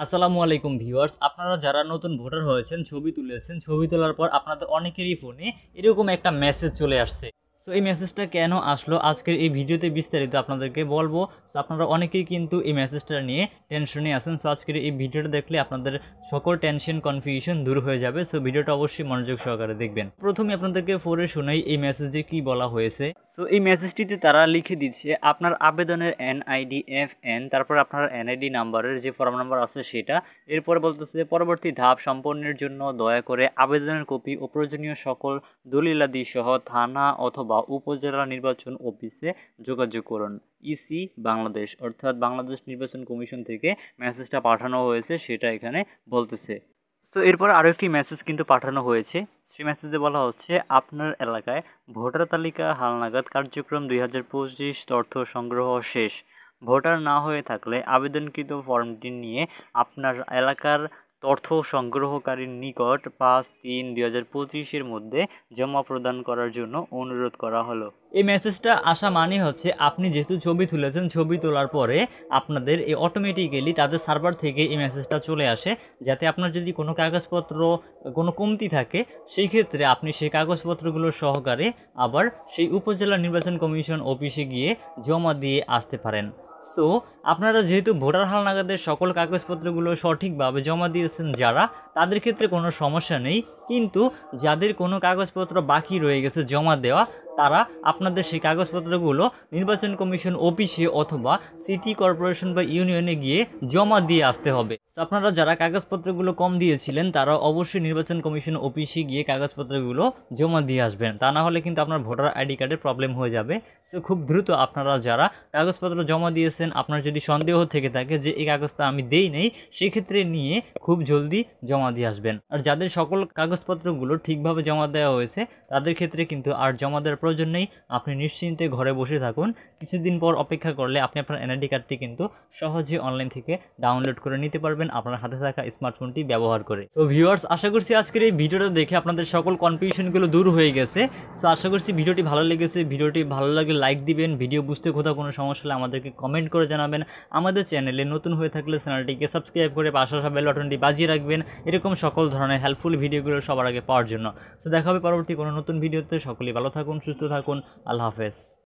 আসসালামু আলাইকুম ভিউয়ার্স, আপনারা যারা নতুন ভোটার হয়েছেন, ছবি তুলেছেন, ছবি তোলার পর আপনাদের অনেকেরই ফোনে এরকম একটা মেসেজ চলে আসছে। সো এই মেসেজটা কেন আসলো আজকের এই ভিডিওতে বিস্তারিত আপনাদেরকে বলবো। সো আপনারা অনেকেই কিন্তু এই মেসেজটা নিয়ে টেনশনে আছেন। সো আজকের এই ভিডিওটা দেখলে আপনাদের সকল টেনশন কনফিউশন দূর হয়ে যাবে। সো ভিডিওটা অবশ্যই মনোযোগ সহকারে দেখবেন। প্রথমে আপনাদেরকে পড়ে শোনাই এই মেসেজে কি বলা হয়েছে। সো এই মেসেজটিতে তারা লিখে দিচ্ছে আপনার আবেদনের NID FN, তারপর আপনার NID নাম্বারের যে ফর্ম নাম্বার আছে সেটা। এরপরে বলতেছে পরবর্তী ধাপ সম্পন্নের জন্য দয়া করে আবেদনের কপি ও প্রয়োজনীয় সকল দলিলাদি সহ থানা অথবা উপজেলা নির্বাচন অফিসে যোগাযোগ করুন। ইসি বাংলাদেশ, অর্থাৎ বাংলাদেশ নির্বাচন কমিশন থেকে মেসেজটা পাঠানো হয়েছে সেটা এখানে বলতেছে। তো এরপর আরও একটি মেসেজ কিন্তু পাঠানো হয়েছে। সেই মেসেজে বলা হচ্ছে আপনার এলাকায় ভোটার তালিকা হালনাগাদ কার্যক্রম 2025 তথ্য সংগ্রহ শেষ। ভোটার না হয়ে থাকলে আবেদনকৃত ফর্মটি নিয়ে আপনার এলাকার তথ্য সংগ্রহকারীর নিকট 5/3/2025 মধ্যে জমা প্রদান করার জন্য অনুরোধ করা হলো। এই মেসেজটা আসা মানে হচ্ছে আপনি যেহেতু ছবি তুলেছেন, ছবি তোলার পরে আপনাদের এই অটোমেটিক্যালি তাদের সার্ভার থেকে এই মেসেজটা চলে আসে, যাতে আপনার যদি কোনো কাগজপত্র কোনো কমতি থাকে সেই ক্ষেত্রে আপনি সেই কাগজপত্রগুলো সহকারে আবার সেই উপজেলা নির্বাচন কমিশন অফিসে গিয়ে জমা দিয়ে আসতে পারেন। সো আপনারা যেহেতু ভোটার হালনাগাদের সকল কাগজপত্রগুলো সঠিকভাবে জমা দিয়েছেন যারা, তাদের ক্ষেত্রে কোনো সমস্যা নেই। কিন্তু যাদের কোনো কাগজপত্র বাকি রয়ে গেছে জমা দেওয়া, তারা আপনাদের সেই কাগজপত্রগুলো নির্বাচন কমিশন অফিসে অথবা সিটি কর্পোরেশন বা ইউনিয়নে গিয়ে জমা দিয়ে আসতে হবে। আপনারা যারা কাগজপত্রগুলো কম দিয়েছিলেন তারা অবশ্যই নির্বাচন কমিশন অফিসে গিয়ে কাগজপত্রগুলো জমা দিয়ে আসবেন, তা না হলে কিন্তু আপনার ভোটার ID কার্ডের প্রবলেম হয়ে যাবে। সো খুব দ্রুত আপনারা যারা কাগজপত্র জমা দিয়েছেন, আপনার যদি সন্দেহ থেকে থাকে যে এই কাগজটা আমি দেই নেই, সেক্ষেত্রে নিয়ে খুব জলদি জমা দিয়ে আসবেন। আর যাদের সকল কাগজপত্রগুলো ঠিকভাবে জমা দেওয়া হয়েছে তাদের ক্ষেত্রে কিন্তু আর জমা দেওয়ার প্রয়োজন নেই। আপনি নিশ্চিন্তে ঘরে বসে থাকুন, কিছুদিন পর অপেক্ষা করলে আপনি আপনার NID কার্ডটি কিন্তু সহজে অনলাইন থেকে ডাউনলোড করে নিতে পারবেন আপনার হাতে থাকা স্মার্টফোনটি ব্যবহার করে। সো ভিউয়ার্স, আশা করছি আজকের এই ভিডিওটা দেখে আপনাদের সকল কনফিউশনগুলো দূর হয়ে গেছে। সো আশা করছি ভিডিওটি ভালো লেগেছে। ভিডিওটি ভালো লাগলে লাইক দিবেন, ভিডিও বুঝতে কোথাও কোনো সমস্যা হলে আমাদেরকে কমেন্ট করে জানাবেন। আমাদের চ্যানেলে নতুন হয়ে থাকলে চ্যানেলটিকে সাবস্ক্রাইব করে পাশে আসা বেল বাটনটি বাজিয়ে রাখবেন এরকম সকল ধরনের হেল্পফুল ভিডিওগুলো সবার আগে পাওয়ার জন্য। সো দেখা হবে পরবর্তী কোনো নতুন ভিডিওতে। সকলেই ভালো থাকুন, সুস্থ থাকুন। আল্লাহ হাফেজ।